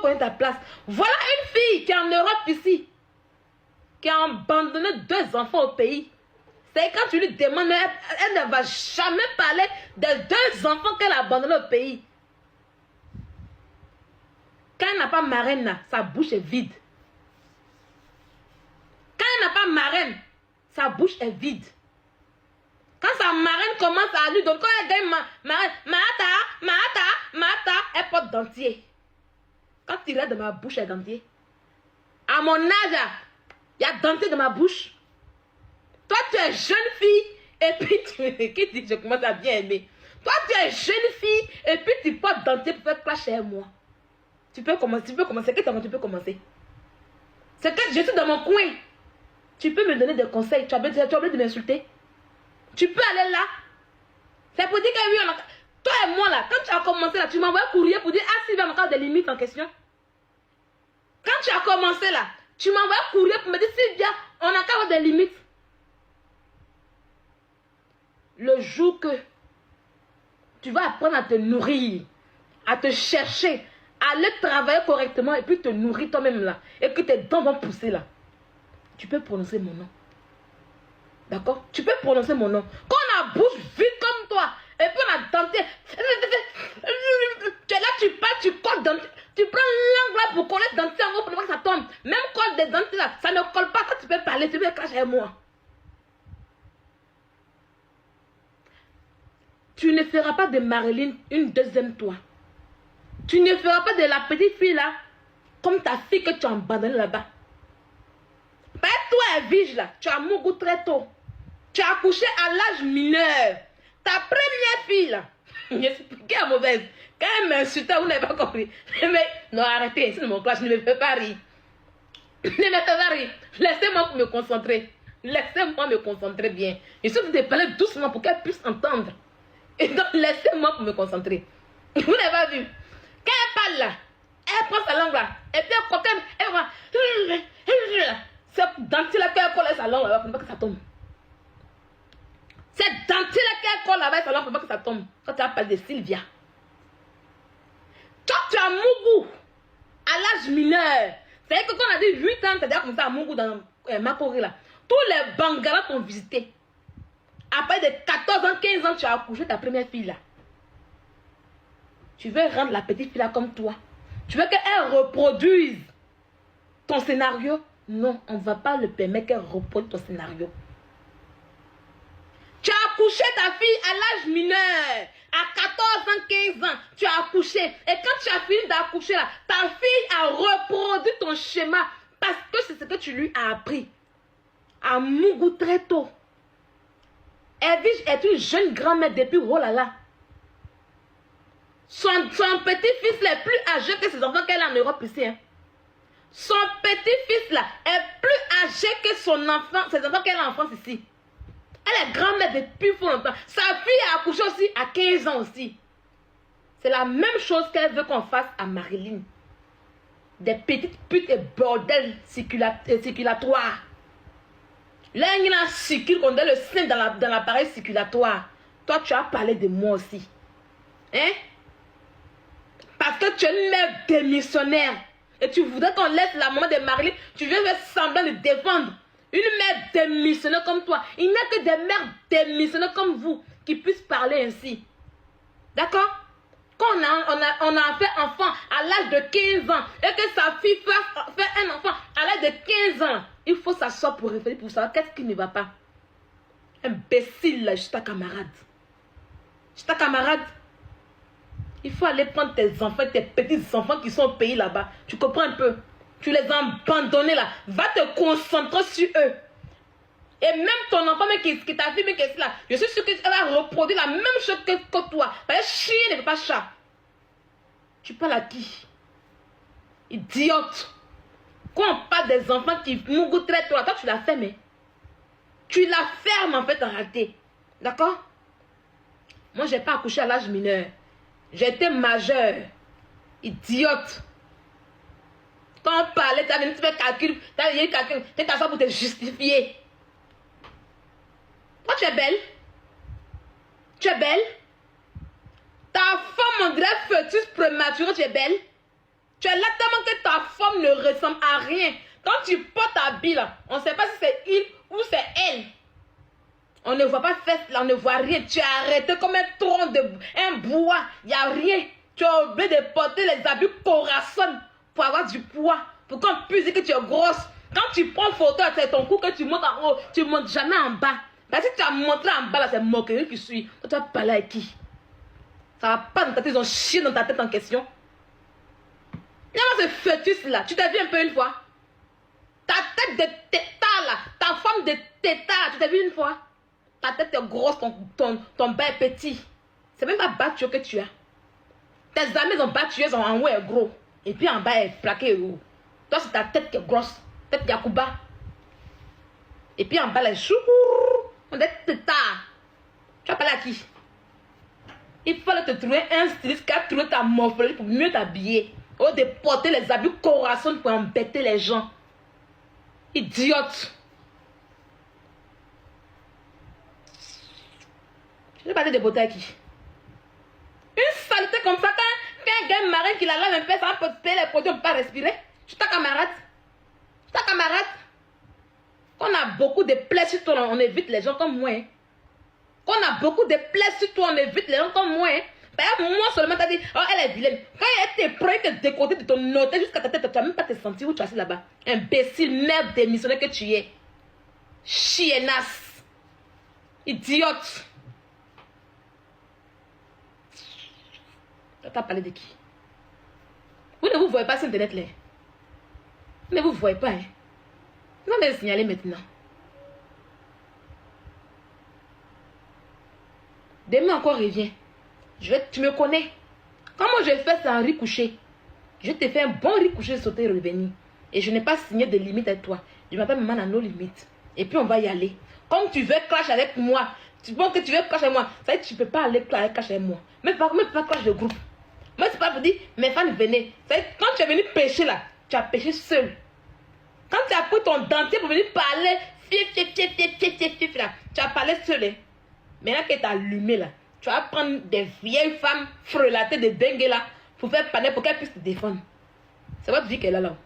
connaître ta place. Voilà une fille qui est en Europe ici, qui a abandonné 2 enfants au pays. C'est quand tu lui demandes, elle ne va jamais parler des 2 enfants qu'elle a abandonnés au pays. Quand elle n'a pas marraine, là, sa bouche est vide. Quand elle n'a pas marraine, sa bouche est vide. Quand sa marraine commence à lui donner, quand elle gagne marraine, Mata, elle porte dentier. Quand tu regardes dans ma bouche, il y a dentier. À mon âge, il y a dentier dans ma bouche. Toi, tu es jeune fille, et puis qui dit je commence à bien aimer. Toi, tu es jeune fille, et puis tu portes dentier pour faire clash chez moi. Tu peux commencer. Tu peux commencer. C'est que je suis dans mon coin. Tu peux me donner des conseils. Tu as oublié de m'insulter. Tu peux aller là. C'est pour dire que oui, toi et moi là, quand tu as commencé là, tu m'envoies un courrier pour dire ah Sylvia, on a encore des limites en question. Quand tu as commencé là, tu m'envoies un courrier pour me dire Sylvia, on a encore des limites. Le jour que tu vas apprendre à te nourrir, à te chercher, à aller travailler correctement et puis te nourrir toi-même là, et que tes dents vont pousser là, tu peux prononcer mon nom. D'accord? Tu peux prononcer mon nom. Quand on a bouche vide comme toi, et puis on a dentier, tu es là, tu parles, tu colles dentier, tu prends l'angle là pour coller dentier en haut pour que ça tombe. Même colle des dentiers là, ça ne colle pas quand tu peux parler, tu peux cracher avec moi. Tu ne feras pas de Marilyn une deuxième toi. Tu ne feras pas de la petite fille là, comme ta fille que tu as abandonnée là-bas. Ben toi, Vige là, tu as mon goût très tôt. Tu as accouché à l'âge mineur. Ta première fille là, je suis qui est mauvaise. Quand elle m'insultait, vous n'avez pas compris. Mais non, arrêtez, c'est mon clash, je ne me fais pas rire. Ne me fais pas rire. Laissez-moi me concentrer. Laissez-moi me concentrer bien. Je suis de parler doucement pour qu'elle puisse entendre. Et donc, laissez-moi me concentrer. Vous n'avez pas vu. Quand elle parle là, elle prend sa langue là, et puis elle va. C'est dentier là qu'elle colle sa langue là-bas pour pas que ça tombe. C'est dentier là qu'elle colle là-bas sa langue pour pas que ça tombe. Quand tu as parlé de Sylvia. Toi, tu as Mougou à l'âge mineur. C'est-à-dire que quand on a dit 8 ans, tu as déjà commencé à Mougou dans Makori là. Tous les Bangalas t'ont visité. Après de 14 ans, 15 ans, tu as accouché ta première fille là. Tu veux rendre la petite fille là comme toi. Tu veux qu'elle reproduise ton scénario. Non, on ne va pas le permettre qu'elle reproduise ton scénario. Tu as accouché ta fille à l'âge mineur. À 14 ans, 15 ans, tu as accouché. Et quand tu as fini d'accoucher là, ta fille a reproduit ton schéma. Parce que c'est ce que tu lui as appris. À Mougou très tôt. Evige est une jeune grand-mère depuis oh là là. Son petit-fils est plus âgé que ses enfants qu'elle a en Europe ici. Hein. Son petit-fils là est plus âgé que son enfant, ses enfants qu'elle a en France ici. Elle est grand-mère depuis fort longtemps. Sa fille a accouché aussi à 15 ans aussi. C'est la même chose qu'elle veut qu'on fasse à Marilyn. Des petites putes et bordels circulatoires. Là, il y a un circule qu'on donne le sein dans l'appareil circulatoire. Toi, tu as parlé de moi aussi. Hein? Parce que tu es une mère démissionnaire. Et tu voudrais qu'on laisse la maman de Marilyn. Tu veux faire semblant de défendre. Une mère démissionnaire comme toi. Il n'y a que des mères démissionnaires comme vous qui puissent parler ainsi. D'accord? Quand on a fait enfant à l'âge de 15 ans et que sa fille fait un enfant à l'âge de 15 ans, il faut s'asseoir pour réfléchir, pour savoir qu'est-ce qui ne va pas. Imbécile, là, je suis ta camarade. Je suis ta camarade. Il faut aller prendre tes enfants, tes petits-enfants qui sont au pays là-bas. Tu comprends un peu? Tu les as abandonnés là. Va te concentrer sur eux. Et même ton enfant, même qui t'a vu, même qui est là, je suis sûr qu'elle va reproduire la même chose que toi. Parce que chien ne veut pas chat. Tu parles à qui? Idiote. Quand on parle des enfants qui mougou très toi, toi tu la fermes. Tu la fermes en fait en réalité. D'accord? Moi, je n'ai pas accouché à l'âge mineur. J'étais majeure. Idiote. Quand on parlait, tu as venu faire calcul. Tu as venu calcul. Tu es t'asseoir pour te justifier. Toi, tu es belle. Tu es belle. Ta femme, on dirait fœtus prématuré, tu es belle. Tu es là tellement que ta forme ne ressemble à rien. Quand tu portes ta bille là, on ne sait pas si c'est il ou c'est elle. On ne voit pas fesse là, on ne voit rien. Tu es arrêté comme un tronc de un bois. Il n'y a rien. Tu es obligé de porter les habits corassonnent pour avoir du poids. Pour qu'on puisse dire que tu es grosse. Quand tu prends photo, c'est ton cou que tu montes en haut. Tu ne montes jamais en bas. Parce que si tu as montré en bas là, c'est moquerie qui suit. Toi, tu vas parler avec qui? Ça va pas dans ta tête, ils ont chié dans ta tête en question. Non, ce fœtus là, tu t'as vu un peu une fois? Ta tête de tétard là, ta forme de tétard, tu t'as vu une fois? Ta tête est grosse, ton bas est petit. C'est même pas battu que tu as. Tes amis ont battu, ils ont en haut est gros. Et puis en bas est plaqué. Toi, c'est ta tête qui est grosse. Tête Yakuba. Et puis en bas, les chou. On est tétard. Tu vas parler à qui? Il fallait te trouver un styliste qui a trouvé ta morphologie pour mieux t'habiller. Au de porter les habits corassonnent pour embêter les gens. Idiote. Je vais parler de beauté à qui? Une saleté comme ça, quand un gars marin qui la lave un peu, ça va porter les produits, on ne peut pas respirer. Je suis ta camarade. Je suis ta camarade. Quand on a beaucoup de plaies sur toi, on évite les gens comme moi. Quand on a beaucoup de plaies sur toi, on évite les gens comme moi. Par exemple, moi seulement, t'as dit, oh, elle est vilaine. Quand elle était prête de décoter de ton noté jusqu'à ta tête, tu n'as même pas te sentir où tu es assis là-bas. Imbécile, merde démissionnaire que tu es. Chiennasse. Idiote. Tu as parlé de qui? Vous ne vous voyez pas sur Internet là. Vous ne vous voyez pas. Hein? Vous allez le signaler maintenant. Demain encore reviens. Tu me connais. Comment je fais ça en riz couché? Je te fais un bon riz couché, sauter et revenir. Et je n'ai pas signé de limite avec toi. Je m'appelle maman à nos limites. Et puis on va y aller. Comme tu veux clash avec moi. Tu penses que tu veux clash avec moi. Ça veut dire que tu ne peux pas aller clash avec moi. Mais pas clash de groupe. Moi c'est pas pour dire mes fans venaient. Ça veut dire, quand tu es venu pêcher là, tu as pêché seul. Quand tu as pris ton dentier pour venir parler, là, tu as parlé seul. Hein. Maintenant que tu as allumé là, tu vas prendre des vieilles femmes frelatées de dengue là pour faire parler pour qu'elles puissent te défendre. C'est votre vie qu'elle a là.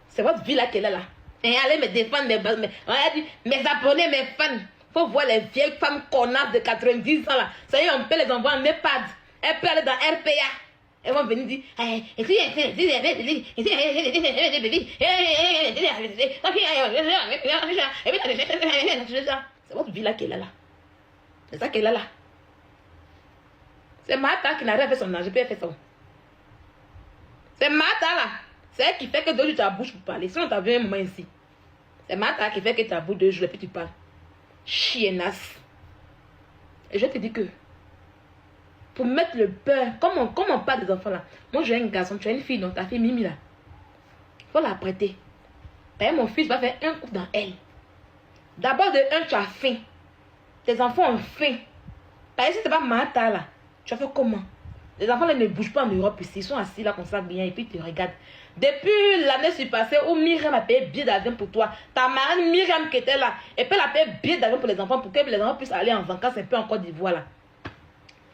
C'est votre vie là qu'elle a là. Et allez me défendre mes abonnés, mes fans. Faut voir les vieilles femmes connasses de 90 ans là. Ça y est, on peut les envoyer en EHPAD. Elles peuvent aller dans RPA. Elles vont venir dire c'est votre vie là qu'elle a là. C'est ça qu'elle a là. C'est Martha qui n'arrive à faire son âge. Je peux faire ça. C'est Martha là. C'est elle qui fait que 2 jours tu as bouche pour parler. Sinon tu as vu un moment ici. C'est Martha qui fait que tu as bouche 2 jours et puis tu parles. Chiennasse. Et je te dis que pour mettre le beurre, comme on parle des enfants là. Moi j'ai un garçon, tu as une fille, donc ta fille Mimi là. Il faut la prêter. Mon fils va faire un coup dans elle. D'abord de un, tu as faim. Tes enfants ont faim. Par exemple, si c'est pas Martha là, tu as fait comment? Les enfants là ne bougent pas en Europe ici. Ils sont assis là comme ça bien et puis ils te regardent. Depuis l'année passée où Myriam a payé billet d'avion pour toi, ta marraine Myriam qui était là, et puis elle a payé billet d'avion pour les enfants pour que les enfants puissent aller en vacances un peu en Côte d'Ivoire là.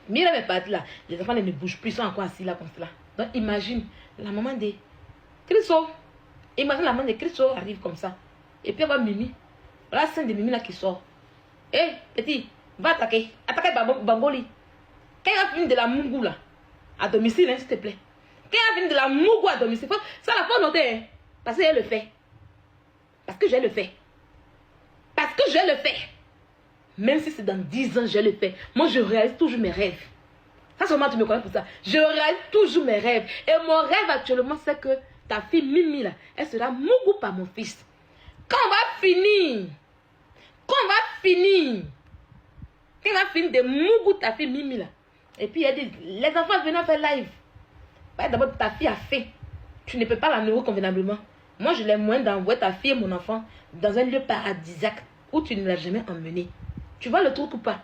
Myriam est partie là. Les enfants là ne bougent plus, ils sont encore assis là comme ça. Donc imagine la maman de Christo. Imagine la maman de Christo arrive comme ça. Et puis elle va Mimi. Voilà la scène de Mimi là qui sort. Hé, petit, va attaquer. Attaquer Bangoli. Quand il va finir de la mougou là, à domicile, hein, s'il te plaît. Quand il va finir de la mougou à domicile, ça la faut noter. Hein, parce que je le fais. Parce que je le fais. Parce que je le fais. Même si c'est dans 10 ans, je le fais. Moi, je réalise toujours mes rêves. Ça, seulement tu me connais pour ça. Je réalise toujours mes rêves. Et mon rêve actuellement, c'est que ta fille Mimi là, elle sera mougou par mon fils. Quand on va finir, quand on va finir de mougou ta fille Mimi là, et puis elle dit, les enfants venant faire live. D'abord, ta fille a faim. Tu ne peux pas la nourrir convenablement. Moi, je l'ai moins d'envoyer ta fille et mon enfant dans un lieu paradisiaque où tu ne l'as jamais emmené. Tu vois le truc ou pas?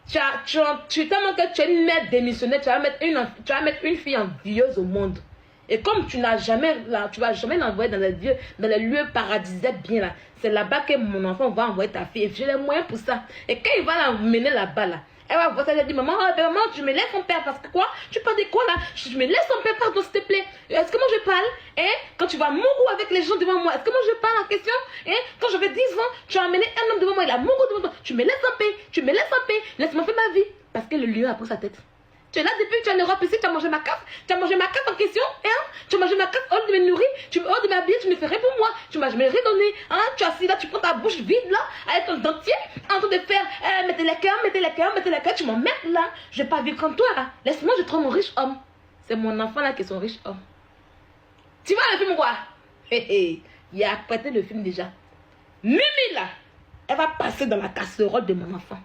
Tu tellement que tu es une mère démissionnaire, tu vas mettre une fille envieuse au monde. Et comme tu vas jamais l'envoyer dans les lieux paradisiaques bien là, c'est là-bas que mon enfant va envoyer ta fille. Et j'ai les moyens pour ça. Et quand il va l'emmener là-bas là, Elle va voir ça, elle dit, maman, maman, je me laisse en paix parce que quoi? Tu parles de quoi là? Je me laisse en paix, pardon, s'il te plaît. Est-ce que moi je parle? Hein? Quand tu vas mourir avec les gens devant moi, est-ce que moi je parle en question? Hein? Quand j'avais 10 ans, tu as amené un homme devant moi, il a mouru devant toi. Tu me laisses en paix, tu me laisses en paix, laisse-moi faire ma vie. Parce que le lion a pris sa tête. Tu es là depuis que tu es en Europe ici, tu as mangé ma carte. Tu as mangé ma carte en question, hein? Tu as mangé ma carte, hors de me nourrir, hors de m'habiller, tu ne fais rien pour moi. Tu m'as jamais rien donné, hein? Tu es assis là, tu prends ta bouche vide là, avec ton dentier, en train de faire, mettez les cœurs, mettez les cœurs, mettez les cœurs, tu m'emmerdes là. Je vais pas vivre comme toi là. Laisse-moi, je trouve mon riche homme. C'est mon enfant là qui est son riche homme. Tu vois le film quoi? Il a prêté le film déjà. Mimi là, elle va passer dans la casserole de mon enfant.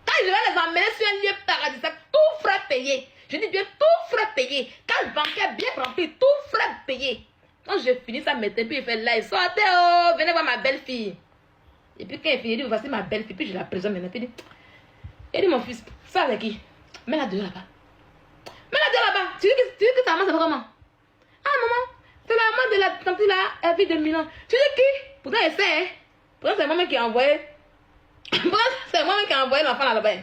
Quand je vais les emmener sur un lieu paradisiaque, tout frais payé. Je dis bien tout frais payé. Carte bancaire bien remplie, tout frais payé. Quand je finis ça, puis il fait là, sortez, oh, venez voir ma belle-fille. Et puis quand il finit, il dit, voici ma belle-fille. Puis je la présente maintenant. Puis il dit, mon fils, ça avec qui? Mets-la dehors là-bas. Mets-la dehors là-bas. Tu dis que ta maman, c'est comment? Ah, maman, c'est la maman de la tante là, elle vit de Milan. Tu dis qui? Pourtant, elle sait, hein. Pourtant, c'est maman qui a envoyé. C'est moi qui ai envoyé l'enfant là-bas.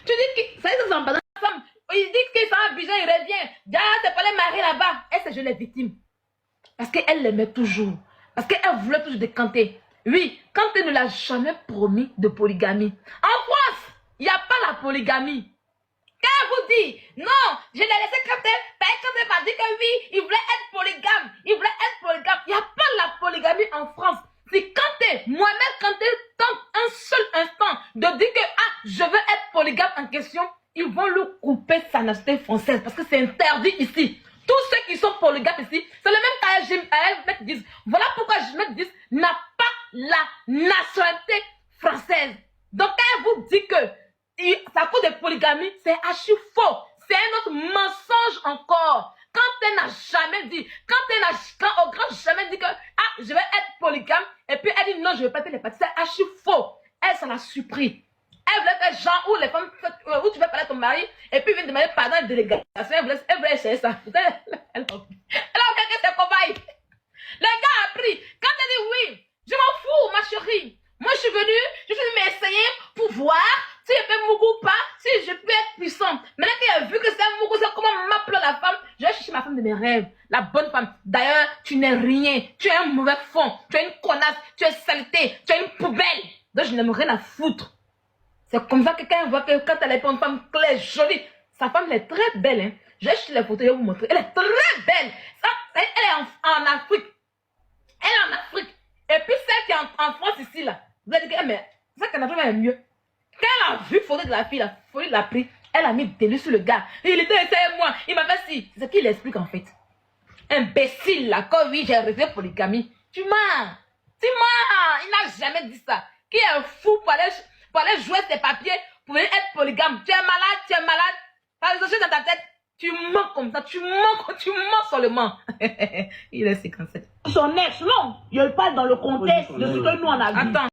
Tu dis que ça y est, ça s'en passe ensemble. Il dit que ça a besoin, il revient. Déjà, c'est pas les maris là-bas. Elle, c'est je les victimes. Parce qu'elle l'aimait toujours. Parce qu'elle voulait toujours décanter. Oui, quand elle ne l'a jamais promis de polygamie. En France, il n'y a pas la polygamie. Quand elle vous dit, non, je l'ai laissé canter, quand elle m'a dit que oui, il voulait être polygame. Il voulait être polygame. Il n'y a pas la polygamie en France. Si Kanté, Mohamed Kanté tente un seul instant de dire que je veux être polygame en question, ils vont lui couper sa nationalité française parce que c'est interdit ici. Tous ceux qui sont polygames ici, c'est le même cas qu'ils disent. Voilà pourquoi je dis n'a pas la nationalité française. Donc quand elle vous dit que ça cause de polygamie, c'est archi faux. C'est un autre mensonge encore. Quand elle n'a jamais dit, quand au grand jamais dit que je vais être polygame, et puis elle dit non, je vais pas être les parties, c'est archi faux. Elle s'en a surpris. Elle voulait faire genre où les femmes, où tu vas parler à ton mari, et puis il vient demander pardon à la délégation, elle voulait essayer ça. Elle a regardé ses cobayes. Le gars a pris. Quand elle dit oui, je m'en fous, ma chérie. Moi, je suis venue m'essayer pour voir si je peux Mougou ou pas, si je peux être puissante. Maintenant qu'il a vu que c'est un Mougou, c'est comment m'appelle la femme, je vais chercher ma femme de mes rêves, la bonne femme. D'ailleurs, tu n'es rien, tu es un mauvais fond, tu es une connasse, tu es saleté, tu es une poubelle. Donc, je n'aime rien à foutre. C'est comme ça que quand elle voit que quand elle est une femme claire, jolie, sa femme elle est très belle. Hein. Je vais chercher les photos, je vais vous montrer. Elle est très belle. Ça, elle est en Afrique. Elle est en Afrique. Et puis celle qui est en France ici, là, vous allez dire, mais ça qu'en Afrique est mieux. Quand elle a vu photo de la fille, la folie l'a pris, elle a mis délit sur le gars. Il était avec moi, il m'a fait ci. C'est ce qu'il explique en fait. Imbécile là, quand oui, j'ai refusé polygamie. Tu mens. Tu mens. Il n'a jamais dit ça. Qui est fou pour aller jouer tes papiers pour venir être polygame. Tu es malade. Pas les choses dans ta tête. Tu mens comme ça, tu mens seulement. Il est 57. Son ex, non. Je parle dans le contexte de ce que nous on a vu. Attends.